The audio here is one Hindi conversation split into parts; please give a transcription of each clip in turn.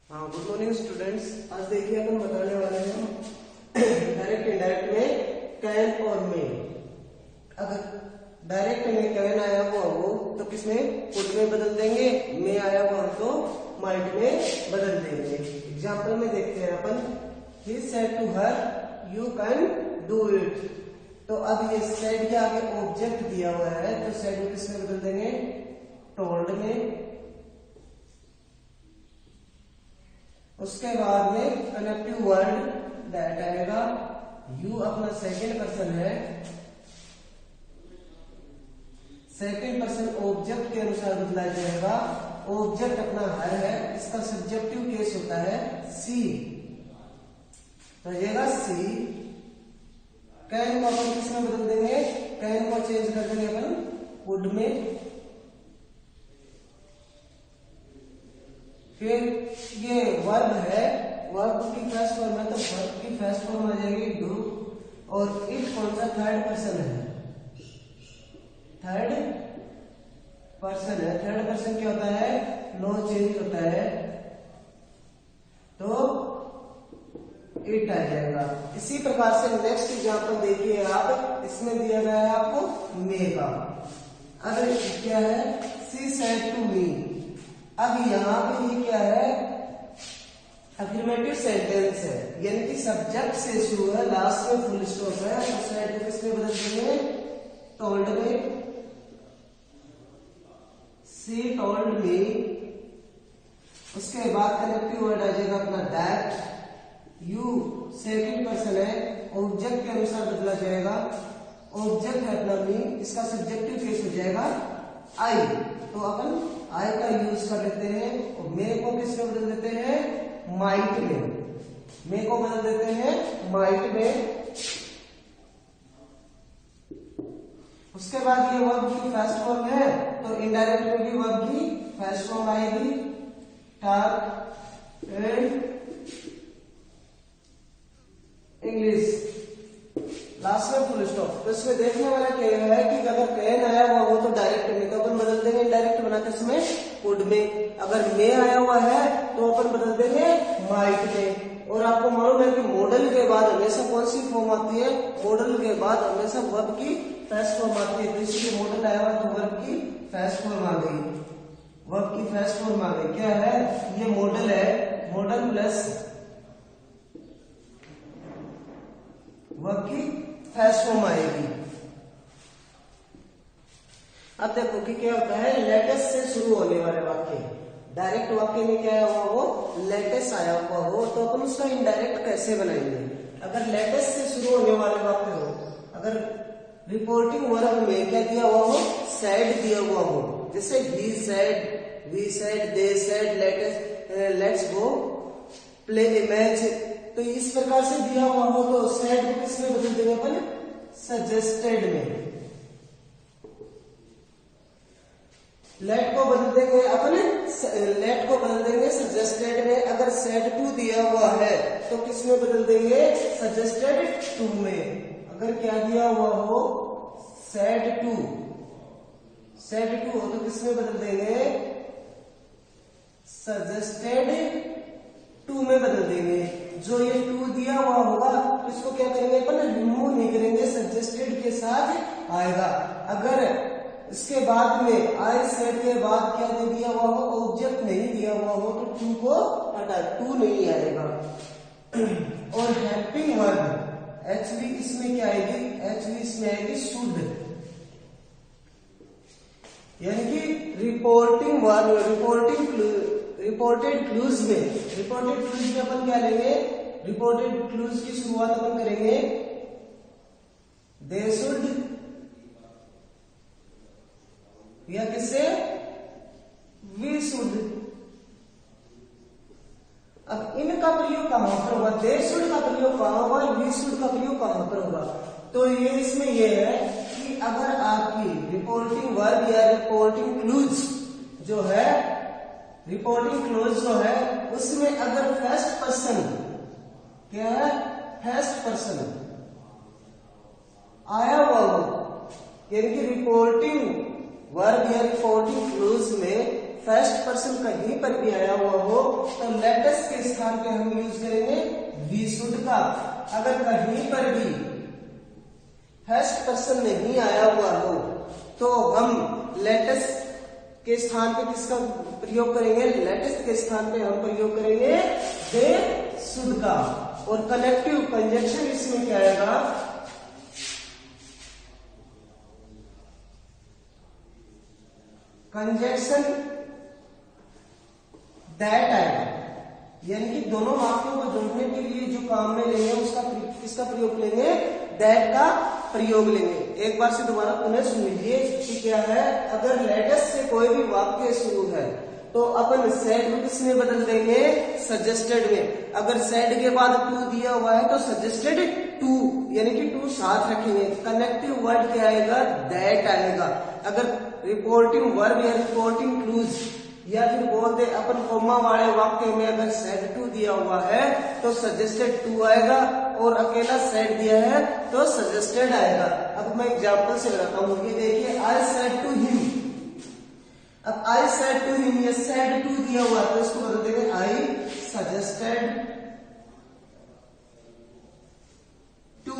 हाँ, गुड मॉर्निंग स्टूडेंट्स। आज देखिए अपन बताने वाले हैं डायरेक्ट इनडायरेक्ट में कैन और मे। अगर डायरेक्ट में कैन आया हुआ हो तो किसमें कुड में बदल देंगे, मे आया हुआ हो तो माइट में बदल देंगे। एग्जाम्पल में देखते हैं अपन, he said to her you can do it. तो अब ये सेड के आगे ऑब्जेक्ट दिया हुआ है तो सेड को किसमें बदल देंगे, टोल्ड में। उसके बाद में कनेक्टिव वर्ड दैट आएगा, यू अपना सेकंड पर्सन है, सेकंड पर्सन ऑब्जेक्ट के अनुसार बदला जाएगा। ऑब्जेक्ट अपना हर है, इसका सब्जेक्टिव केस होता है सी, तो जाएगा सी। कैन को अपन किसमें बदल देंगे, कैन को चेंज कर देंगे अपन वुड में। फिर ये वर्ब है, वर्ब की फर्स्ट फॉर्म है तो वर्ब की फर्स्ट फॉर्म आ जाएगी डू। और इट कौन सा थर्ड पर्सन है, थर्ड पर्सन है। थर्ड पर्सन क्या होता है, नो चेंज होता है तो इट आ जाएगा। इसी प्रकार से नेक्स्ट एग्जांपल देखिए आप, इसमें दिया गया है आपको मे का। अब क्या है, सी सेड टू मी। अब यहाँ पे ये क्या है, अफर्मेटिव सेंटेंस है, यानी कि सब्जेक्ट से शुरू है, लास्ट में फुल स्टॉप है, तो सेड को किसमें बदल देंगे, टोल्ड में। सी टोल्ड मी। उसके बाद कनेक्टिव वर्ड आ जाएगा अपना दैट। यू सेकंड पर्सन है, ऑब्जेक्ट के अनुसार बदला जाएगा। ऑब्जेक्ट है अपना मी, इसका सब्जेक्टिव केस हो जाएगा आई, तो अपन आई का यूज कर लेते हैं। और मे को किसमें बदल देते हैं, माइट में। मे को बदल देते हैं माइट में। उसके बाद ये वर्ब की फर्स्ट फॉर्म है तो इनडायरेक्ट में भी वर्ब की फर्स्ट फॉर्म आएगी, टॉक एंड इंग्लिश, लास्ट में फुल स्टॉप। तो इसमें देखने वाला क्या है कि अगर कैन आया हुआ हो तो डायरेक्ट में, तो अपन बदल देंगे इनडायरेक्ट बना के इसमें कुड में। अगर मे आया हुआ है तो अपन बदल देंगे माइट में। और आपको मालूम है कि मॉडल के बाद हमेशा कौन सी फॉर्म आती है, मॉडल के बाद हमेशा वर्ब की फर्स्ट फॉर्म आती है। तो इसलिए मॉडल आया हुआ तो वर्ब की फर्स्ट फॉर्म आ गई, वर्ब की फर्स्ट फॉर्म आ गई। क्या है, ये मॉडल है, मॉडल प्लस वर्ब की फर्स्ट फॉर्म आएगी। अब देखो कि क्या होता है, लेटेस्ट से शुरू होने वाले वाक्य, डायरेक्ट वाक्य में क्या आया हुआ हो, लेटेस्ट आया हुआ हो, तो अपन उसका इनडायरेक्ट कैसे बनाएंगे। अगर लेटेस्ट से शुरू होने वाले वाक्य हो, अगर रिपोर्टिंग वर्ब में क्या दिया हुआ हो, सेड दिया हुआ हो, जैसे he said, we said, they said, let's go play a match, तो इस प्रकार से दिया हुआ हो तो सेड को किसमें बदल देंगे अपन, सजेस्टेड में। लेट को बदल देंगे अपन, लेट को बदल देंगे सजेस्टेड में। अगर सेड टू दिया हुआ है तो किसमें बदल देंगे, सजेस्टेड टू में। अगर क्या दिया हुआ हो, सेड टू, सेड टू हो तो किसमें बदल देंगे, सजेस्टेड टू में बदल देंगे। जो ये टू दिया हुआ होगा इसको क्या करेंगे अपन, रिमूव नहीं करेंगे, सजेस्टेड के साथ आएगा। अगर इसके बाद में आई सेड के बाद क्या दे दिया हुआ हो, ऑब्जेक्ट नहीं दिया हुआ हो तो टू को हटा, टू नहीं आएगा। और हेल्पिंग वर्ब एक्चुअली इसमें क्या आएगी, एक्चुअली इसमें आएगी शुड, यानी कि रिपोर्टिंग वर्ब, रिपोर्टेड क्लूज में, रिपोर्टेड क्लूज में अपन क्या लेंगे, रिपोर्टेड क्लूज की शुरुआत अपन करेंगे दे शुड, या किससे, वी शुड। अब इनका प्रयोग कहां पर होगा, दे शुड का प्रयोग कहां होगा, वी शुड का प्रयोग कहां पर होगा। तो ये इसमें ये है कि अगर आपकी रिपोर्टिंग वर्ब या रिपोर्टिंग क्लूज जो है, रिपोर्टिंग क्लोज जो है उसमें अगर फर्स्ट पर्सन क्या है, फर्स्ट पर्सन आया हुआ हो, यानी कि रिपोर्टिंग वर्ब या रिपोर्टिंग क्लोज में फर्स्ट पर्सन कहीं पर भी आया हुआ हो तो लेटेस्ट के स्थान पे हम यूज करेंगे वी शुड का। अगर कहीं पर भी फर्स्ट पर्सन नहीं आया हुआ हो तो हम लेटेस्ट के स्थान पे किसका प्रयोग करेंगे? लेटेस्ट के स्थान पे हम प्रयोग करेंगे दे शुड का। और कनेक्टिव कंजक्शन इसमें क्या आएगा? कंजक्शन दैट आएगा, यानी कि दोनों वाक्यों को जोड़ने के लिए जो काम में लेंगे उसका किसका प्रयोग लेंगे? दैट का प्रयोग लेंगे। एक बार से दोबारा पुनः सुन लीजिए कि क्या है। अगर लेटेस्ट से कोई भी वाक्य शुरू है तो अपन सेड को किस में बदल देंगे? सजेस्टेड में। अगर सेड के बाद टू दिया हुआ है तो सजेस्टेड टू, यानी कि टू साथ रखेंगे। कनेक्टिव वर्ड क्या आएगा? दैट आएगा। अगर रिपोर्टिंग वर्ब या रिपोर्टिंग क्लूज या फिर बोल दे अपन कोमा वाले वाक्य में अगर सेड टू दिया हुआ है तो सजेस्टेड टू आएगा, और अकेला सेड दिया है तो सजेस्टेड आएगा। अब मैं एग्जांपल से बताता हूँ। ये देखिए, आई सेड टू हिम। अब आई सेड टू हिम, ये सेड टू दिया हुआ है तो इसको बदल देंगे I suggested to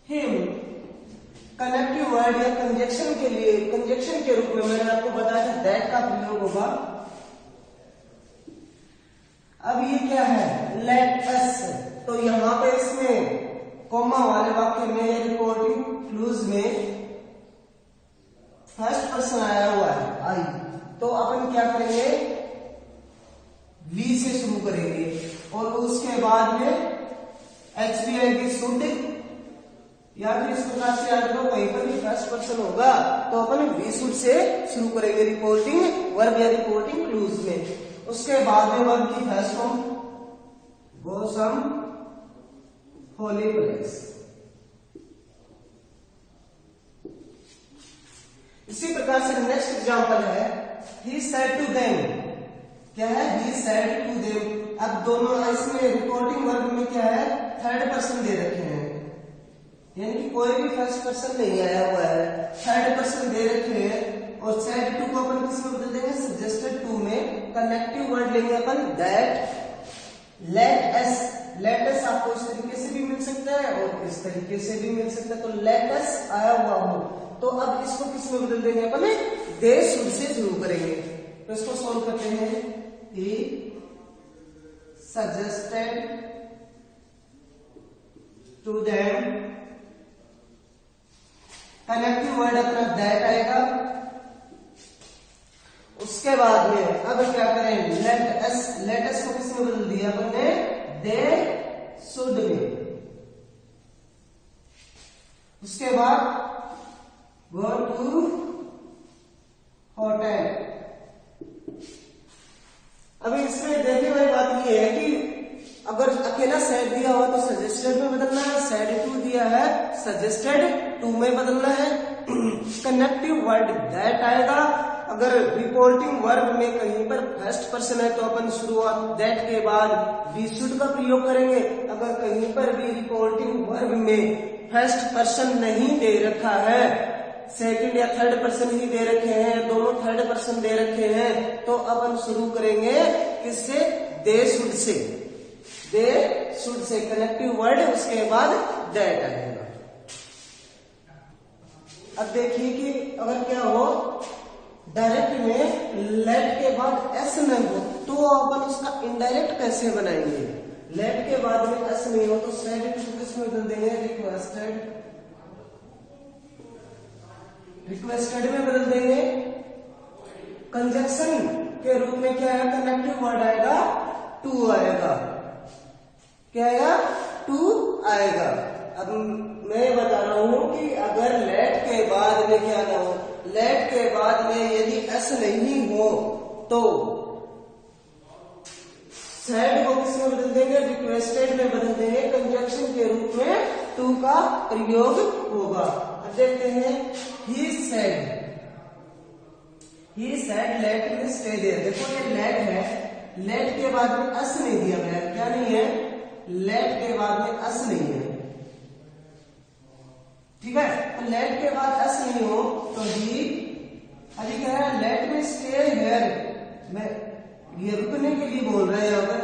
him. Connective word या कंजक्शन के लिए, कंजक्शन के रूप में मैंने आपको बताया था दैट का प्रयोग होगा। अब ये क्या है? Let us. तो यहां पे इसमें कॉमा वाले वाक्य में या रिपोर्टिंग क्लूज में फर्स्ट पर्सन आया हुआ है आई, तो अपन क्या करेंगे? वी से शुरू करेंगे और उसके बाद में एच बी आएगी शुड, या फिर इस प्रकार से याद रखो कहीं पर भी फर्स्ट पर्सन होगा तो अपन वी शुड से शुरू करेंगे रिपोर्टिंग वर्ब या रिपोर्टिंग क्लूज में। उसके बाद में वर्ब की फर्स्ट फॉर्म गो सम होली प्लेस। इसी प्रकार से नेक्स्ट एग्जांपल है ही सेड टू देम। क्या है? He said to them. अब दोनों इसमें रिपोर्टिंग वर्ब में क्या है? थर्ड पर्सन दे रखे हैं, यानी कि कोई भी फर्स्ट पर्सन नहीं आया हुआ है, थर्ड पर्सन दे रखे हैं। और सेड टू को अपन किस में बदल देंगे? सजेस्टेड टू में। कनेक्टिव वर्ड लेंगे अपन that. Let us, let us आपको इस तरीके से भी मिल सकता है और इस तरीके से भी मिल सकता है। तो लेट एस आया हुआ हो तो अब इसको किस में बदल देंगे अपन? दे शुड से शुरू करेंगे। तो इसको सॉल्व करते हैं। He suggested to them. Connective word अपना दैट आएगा। उसके बाद में अब क्या करें? लेट अस, लेट अस को किसमें बदल दिया अपन ने? दे शुड में। उसके बाद गो टू होटल। अभी इसमें देखने वाली बात ये है कि अगर अकेला सेड दिया हुआ तो सजेस्टेड में बदलना है, सेड टू दिया है सजेस्टेड टू में बदलना है। कनेक्टिव वर्ड दैट आएगा। अगर रिपोर्टिंग वर्ब में कहीं पर फर्स्ट पर्सन है तो अपन शुरुआत दैट के बाद वी शुड का प्रयोग करेंगे। अगर कहीं पर भी रिपोर्टिंग वर्ब में फर्स्ट पर्सन नहीं दे रखा है, सेकंड या थर्ड पर्सन ही दे रखे हैं, दोनों थर्ड पर्सन दे रखे हैं, तो अपन शुरू करेंगे किससे? They should say. They should say connective word, उसके बाद दैट आएगा। अब देखिए कि अगर क्या हो डायरेक्ट में लेट के बाद एस न हो तो अपन उसका इनडायरेक्ट कैसे बनाएंगे? लेट के बाद में एस नहीं हो तो सेड को किसमें बदल देंगे? रिक्वेस्टेड, रिक्वेस्टेड में बदल देंगे। कंजक्शन के रूप में क्या है? कनेक्टिव वर्ड आएगा टू आएगा। क्या आएगा? टू आएगा। अब मैं बता रहा हूं कि अगर लेट के बाद में क्या ना हो, लेट के बाद में यदि एस नहीं हो तो सेड को किसमें बदल देंगे? रिक्वेस्टेड में बदल देंगे। कंजक्शन के रूप में टू का प्रयोग होगा। अब देखते हैं ही सेड लेट में स्टे देयर। देखो ये लेट है, लेट के बाद में अस नहीं दिया गया। क्या नहीं है? लेट के बाद में अस नहीं है। ठीक है, तो लेट के बाद अस नहीं हो तो ही अभी कह रहा है लेट में स्टे हियर। मैं ये रुकने के लिए बोल रहे हैं यहाँ पर,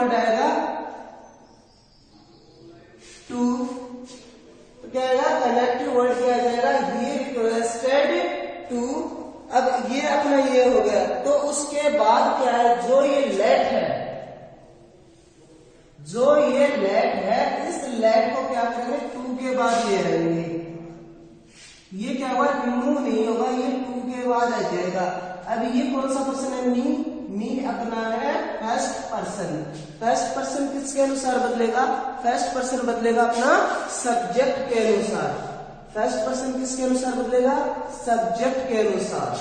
वर्ड आएगा टू, तो क्या आएगा कनेक्टिव वर्ड क्या आ जाएगा, ही रिक्वेस्टेड टू। अब ये अपना ये हो गया, तो उसके बाद क्या है, जो ये लेट है, जो ये लेट है, इस लेट को क्या करेंगे, टू के बाद ले आएंगे। ये क्या हुआ, रिमूव नहीं होगा, ये टू के बाद आ जाएगा। अब ये कौन सा पर्सन है, मी अपना है फर्स्ट पर्सन। फर्स्ट पर्सन किसके अनुसार बदलेगा, फर्स्ट पर्सन बदलेगा अपना सब्जेक्ट के अनुसार। फर्स्ट पर्सन किसके अनुसार बदलेगा, सब्जेक्ट के अनुसार।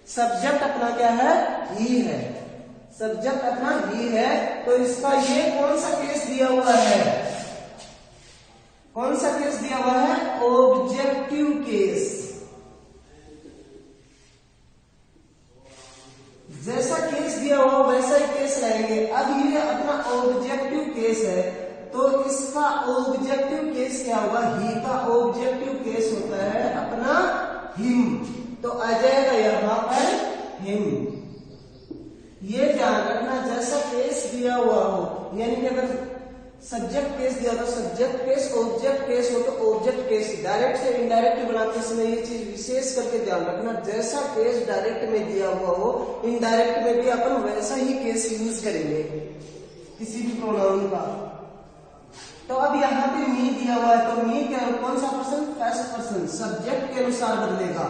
सब्जेक्ट अपना क्या है, ही है, सब्जेक्ट अपना ही है। तो इसका ये कौन सा केस दिया हुआ है, कौन सा केस दिया हुआ है, ऑब्जेक्टिव केस। जैसा केस दिया हुआ वैसा ही केस लाएंगे। अब ये अपना ऑब्जेक्टिव केस है, तो इसका ऑब्जेक्टिव केस क्या होगा, ही का ऑब्जेक्टिव केस होता है अपना हिम, तो आ जाएगा यहां पर हिम। ये ध्यान रखना, जैसा केस दिया हुआ हो, यानी कि अगर सब्जेक्ट केस दिया तो सब्जेक्ट केस, ऑब्जेक्ट केस हो तो ऑब्जेक्ट केस। डायरेक्ट से इनडायरेक्ट बनाते समय ये चीज विशेष करके ध्यान रखना, जैसा केस डायरेक्ट में दिया हुआ हो, इनडायरेक्ट में भी अपन वैसा ही केस यूज करेंगे किसी भी प्रोनाउन का। तो अब यहाँ पे मी दिया हुआ है, तो मी क्या, कौन सा पर्सन, फर्स्ट पर्सन, सब्जेक्ट के अनुसार बदलेगा,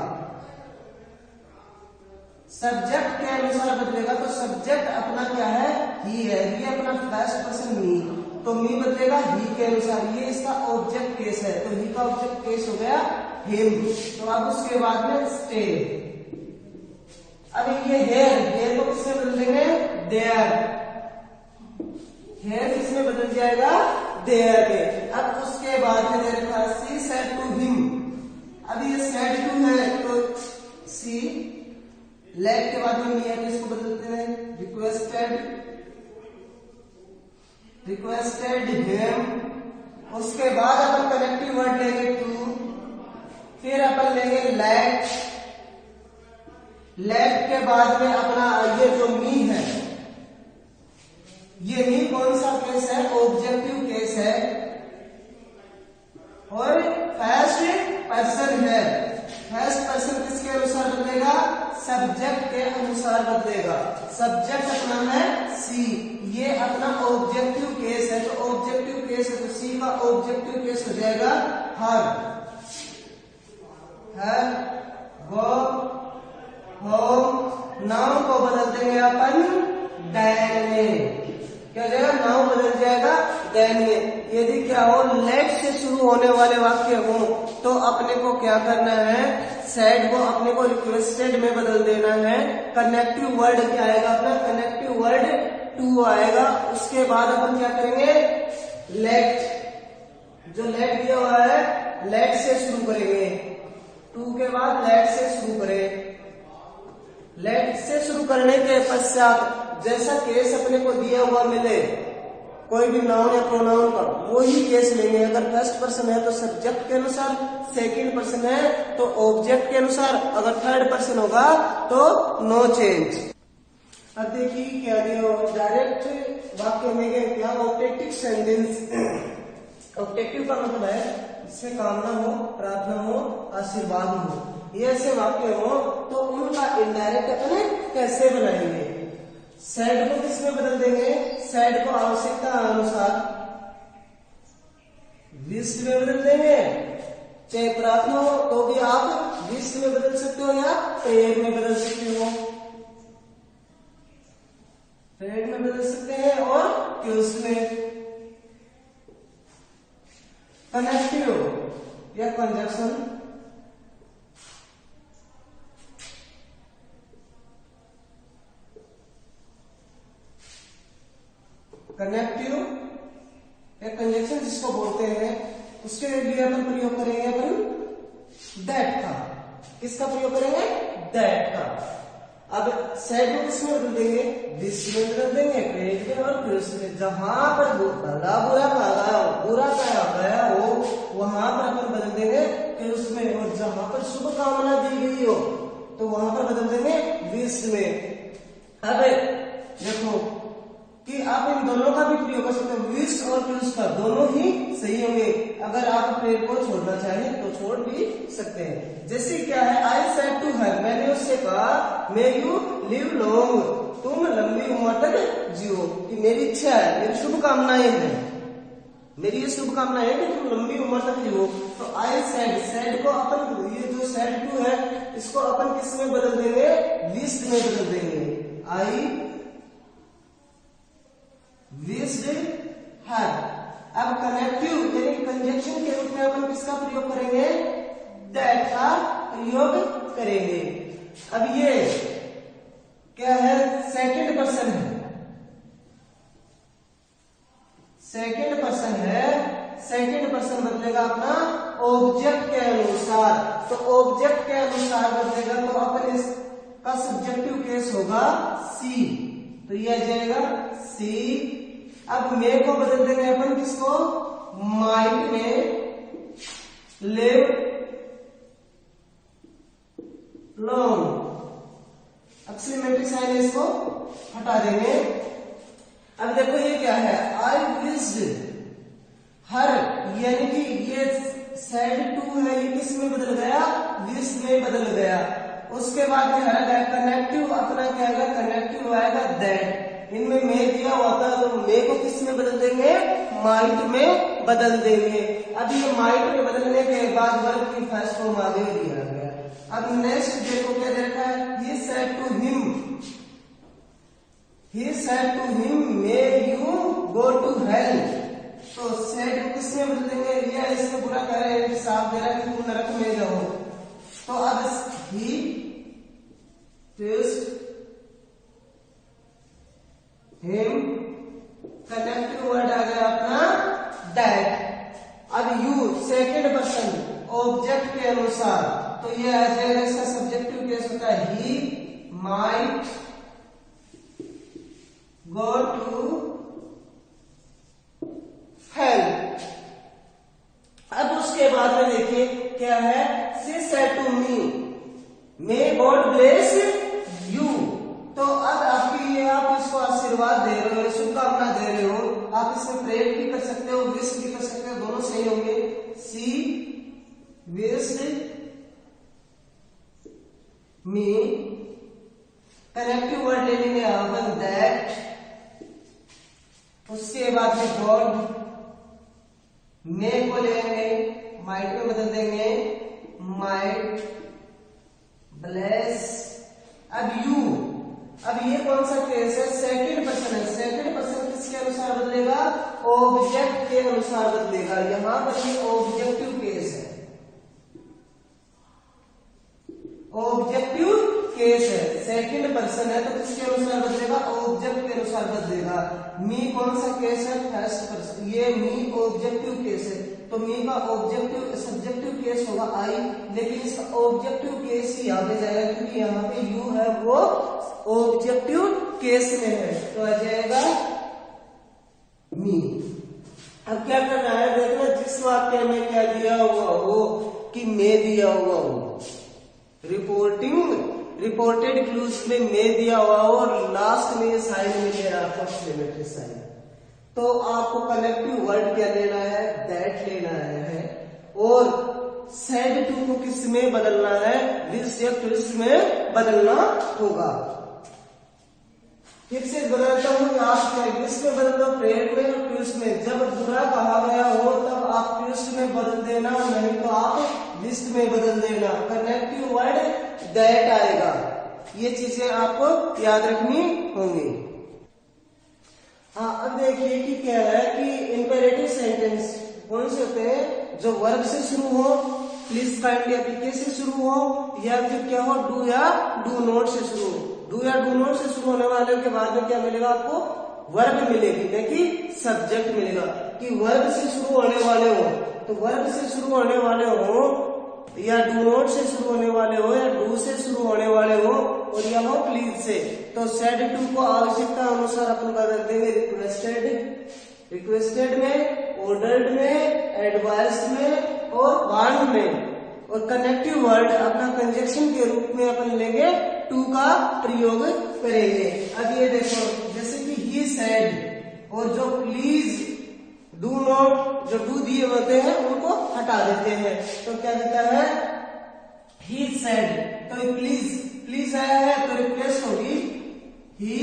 सब्जेक्ट के अनुसार बदलेगा। तो सब्जेक्ट अपना क्या है, ही है, ये अपना फर्स्ट पर्सन मी, तो मी बदलेगा ही के अनुसार। ये इसका ऑब्जेक्ट केस है, तो ही का ऑब्जेक्ट केस हो गया हिम। तो अब उसके बाद में स्टे। अब ये हेयर को किससे बदल देंगे, देयर। हेयर किसमें बदल जाएगा, देयर में। अब उसके बाद में दे रखा सी सेड टू हिम। अब ये सेड टू है तो सी, लेट के बाद में मी है तो इसको बदलते हैं रिक्वेस्टेड, रिक्वेस्टेड हिम। उसके बाद अपन कनेक्टिव वर्ड लेंगे टू, फिर अपन लेंगे लेट। लेट के बाद में अपना ये जो मी है, ये मी कौन सा केस है, ऑब्जेक्टिव केस है और फर्स्ट पर्सन है। फर्स्ट पर्सन किसके अनुसार बदलेगा, सब्जेक्ट के अनुसार बदलेगा। सब्जेक्ट अपना है सी, ये अपना ऑब्जेक्टिव केस है, तो ऑब्जेक्टिव केस है तो सी का ऑब्जेक्टिव केस हो जाएगा हर, गो, होम। नाउन को बदल देंगे अपन डैन में, क्या हो जाएगा, नाउन बदल जाएगा डैन में। यदि क्या हो, लेट से शुरू होने वाले वाक्य हो तो अपने को क्या करना है, सेड को अपने को रिक्वेस्टेड में बदल देना है। कनेक्टिव वर्ड क्या आएगा अपना, कनेक्टिव वर्ड टू आएगा। उसके बाद अपन क्या करेंगे, लेट, जो लेट दिया हुआ है लेट से शुरू करेंगे, टू के बाद लेट से शुरू करें। लेट से शुरू करने के पश्चात जैसा केस अपने को दिया हुआ मिले, कोई भी नाउन या प्रोनाउन का, वो ही केस लेंगे। अगर फर्स्ट पर्सन है तो सब्जेक्ट के अनुसार, सेकंड पर्सन है तो ऑब्जेक्ट के अनुसार, अगर थर्ड पर्सन होगा तो नो चेंज। अब देखिए क्या दिया, डायरेक्ट वाक्य में क्या, ऑब्जेक्टिव सेंटेंस। ऑब्जेक्टिव का मतलब है जिसमें कामना हो, प्रार्थना हो, आशीर्वाद हो, ये ऐसे वाक्य हो तो उनका इनडायरेक्ट अपने कैसे बनाएंगे। सेड को किसमें बदल देंगे, सेड को आवश्यकता अनुसार विश में बदल देंगे। चाहे प्रार्थना हो तो भी आप विश में बदल सकते हो या प्रेयर में बदल सकते हो, प्रेयर में बदल सकते हैं और क्यूज में। कनेक्टिव या कंजक्शन, कनेक्टिव या कंजक्शन जिसको बोलते हैं, उसके लिए अपन प्रयोग करेंगे अपन दैट का। किसका प्रयोग करेंगे, दैट का। अब सेड को किसमें बदल देंगे, दिस में बदल देंगे, प्रेज में और क्यूज में। जहां पर भला बुरा कहा गया हो, बुरा कहा गया हो, वहां पर अपन बदल देंगे क्यूज में, और जहां पर शुभ कामना दी गई हो तो वहां पर बदल देंगे विश में। अब देखो कि आप इन दोनों का भी प्रयोग कर सकते हो, विश और टूस का दोनों ही सही होंगे। अगर आप पेड़ को छोड़ना चाहें तो छोड़ भी सकते हैं। जैसे क्या है, आई सेड टू हर, मैंने उससे कहा मे यू लिव लॉन्ग, तुम लंबी उम्र तक जियो, कि मेरी इच्छा है, मेरी शुभकामनाएं हैं, मेरी ये शुभकामना है कि तुम लंबी उम्र तक जियो। तो आई सेड, सेड को अपन ये जो सेड टू है इसको अपन किस में बदल देंगे, विश्ड में बदल देंगे। आई विश्ड हर। अब कनेक्टिव यानी कंजंक्शन के रूप में अपन किसका प्रयोग करेंगे, दैट का प्रयोग करेंगे। अब ये क्या है, सेकंड पर्सन है, सेकंड पर्सन है, सेकंड पर्सन बदलेगा अपना ऑब्जेक्ट के अनुसार, तो ऑब्जेक्ट के अनुसार बदलेगा तो अपन इसका सब्जेक्टिव केस होगा सी, तो ये आ जाएगा सी। अब मे को बदल देंगे अपन किसको, माइट में, लिव लॉन्ग, एक्सक्लेमेटरी साइन इसको हटा देंगे। अब देखो ये क्या है, आई विश्ड हर, यानी कि ये सेड टू है, ये किस में बदल गया, विश में बदल गया। उसके बाद में हर गया, कनेक्टिव अपना क्या आएगा, कनेक्टिव आएगा दैट। इनमें मे दिया हुआ था तो मे को किस में बदल देंगे, माइट में बदल देंगे। अब ये माइट में बदलने के बाद वर्ब की फर्स्ट फॉर्म आगे दिया गया। अब नेक्स्ट देखो क्या दे रखा है, he said to him, he said to him may you go to hell, तो सेड को किस में बदल देंगे, ये इसमें बुरा कह रहे हैं, साफ दे रहा है कि तुम नरक में जाओ। तो अब he faced him, connective word आ गया अपना दैट। अब यू सेकंड पर्सन ऑब्जेक्ट के अनुसार, तो ये आ जाएगा, इसका सब्जेक्टिव केस होता है he might go to hell. अब उसके बाद में देखिए क्या है, she said to me may God bless you, तो अब आपकी ये आप इसको आशीर्वाद दे रहे हो, शुभकामना दे रहे हो, आप इसमें प्रेयर भी कर सकते हो, विश भी कर सकते हो, दोनों सही होंगे। सी विश्ड मी, कनेक्टिव वर्ड ले लेंगे अपन दैट, उसके बाद में गॉड, मे को लेंगे माइट में बदल देंगे, माइट ब्लेस। अब यू, अब ये कौन सा केस है, सेकंड पर्सन है, सेकंड पर्सन किसके अनुसार बदलेगा, ऑब्जेक्ट के अनुसार बदलेगा। यहां पर ये ऑब्जेक्टिव केस है, ऑब्जेक्टिव केस है, सेकंड पर्सन है तो किसके अनुसार बदलेगा, ऑब्जेक्ट के अनुसार बदलेगा। मी कौन सा केस है, फर्स्ट पर्सन, ये मी ऑब्जेक्टिव केस है, तो मी का ऑब्जेक्टिव सब्जेक्टिव केस होगा आई, लेकिन इसका ऑब्जेक्टिव केस ही यहाँ पे जाएगा क्योंकि यहाँ पे यू है वो ऑब्जेक्टिव केस में है, तो आ जाएगा मी। अब क्या करना है, देखना जिस वाक्य में क्या दिया हुआ हो कि मे दिया हुआ हो, रिपोर्टेड क्लूज में मे दिया हुआ हो और लास्ट में ये साइन मिले आपको एक्सक्लेमेटरी साइन, तो आपको कनेक्टिव वर्ड क्या लेना है, दैट लेना है, और सेड टू को किस में बदलना है, विश या टूस में बदलना होगा। फिर से बदलता हूँ, आप क्या विश में बदल दो, प्रेयर में और टूस में। जब बुरा कहा गया हो तब आप टूस में बदल देना, नहीं तो आप विश में बदल देना। कनेक्टिव वर्ड दैट आएगा, ये चीजें आपको याद रखनी होंगी। हाँ, अब देखिए कि क्या है कि इंपेरेटिव सेंटेंस कौन से होते हैं, जो वर्ब से शुरू हो, प्लीज काइंडली एपीके से शुरू हो, या फिर क्या हो, डू या डू नॉट से शुरू हो। डू या डू नॉट से शुरू होने वाले के बाद में क्या मिलेगा आपको, वर्ब मिलेगी, नहीं कि सब्जेक्ट मिलेगा। कि वर्ब से शुरू होने वाले हो तो वर्ब से शुरू होने वाले हो, या डू नॉट से शुरू होने वाले हो, या डू से शुरू होने वाले हो, और या हो प्लीज से, तो सेड टू को आवश्यकता अनुसार अपन बदल देंगे रिक्वेस्टेड में, ऑर्डर्ड में, एडवाइस में और वार्न में। और कनेक्टिव वर्ड अपना कंजक्शन के रूप में अपन लेंगे, टू का प्रयोग करेंगे। अब ये देखो सेड, और जो प्लीज, डू नॉट, जो डू दिए होते हैं उनको हटा देते हैं, तो क्या देता है ही सेड। तो प्लीज, प्लीज आया है तो रिप्लेस होगी ही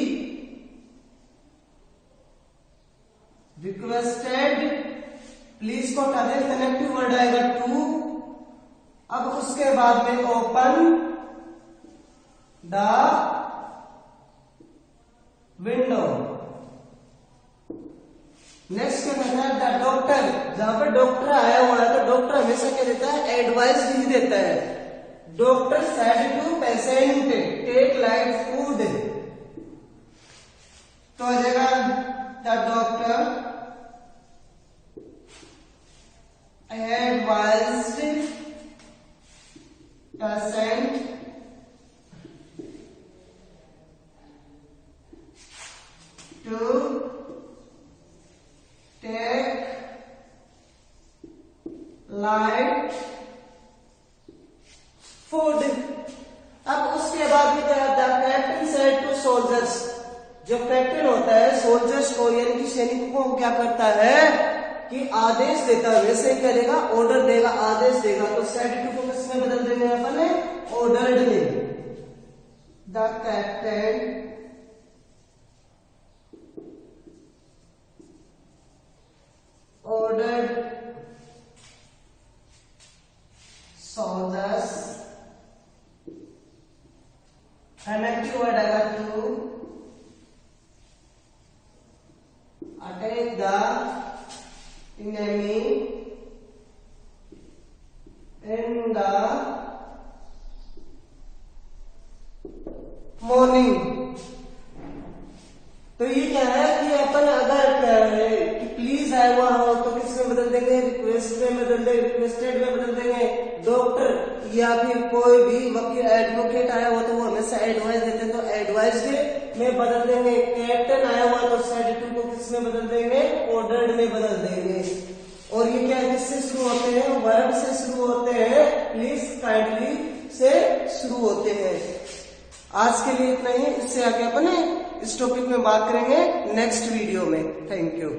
रिक्वेस्टेड, प्लीज को हटा दें, कनेक्टिव वर्ड आएगा टू। अब उसके बाद में ओपन द विंडो। नेक्स्ट क्या कहता है द डॉक्टर, जहां पर डॉक्टर आया हुआ है तो डॉक्टर हमेशा क्या देता है एडवाइस ही देता है। Doctor said to patient take light food, तो आ जाएगा the doctor advised patient to take light food। अब उसके बाद में क्या आता है कैप्टन सेड टू सोल्जर्स, जो कैप्टन होता है सोल्जर्स को यानी कि सैनिकों को क्या करता है कि आदेश देता है, वैसे ही करेगा, ऑर्डर देगा, आदेश देगा। तो सेड टू को किसमें बदल देंगे अपन ऑर्डर्ड में। The captain ordered soldiers, connective word आएगा to attack the enemy in the morning। तो ये क्या है कि अपन अगर कि प्लीज आया हुआ हो तो किसमें बदल देंगे रिक्वेस्ट में बदल देंगे, रिक्वेस्टेड में बदल देंगे। डॉक्टर या फिर कोई भी वकील एडवोकेट आया हुआ तो वो हमेशा एडवाइस देते हैं तो एडवाइस में बदल देंगे। कैप्टन आया हुआ तो सेड टू को किसमें बदल देंगे ऑर्डर्ड में बदल देंगे। और ये क्या किससे शुरू होते हैं वर्ब से शुरू होते हैं, प्लीज काइंडली से शुरू होते हैं। आज के लिए इतना ही, इससे आगे अपन इस टॉपिक में बात करेंगे नेक्स्ट वीडियो में। Thank you.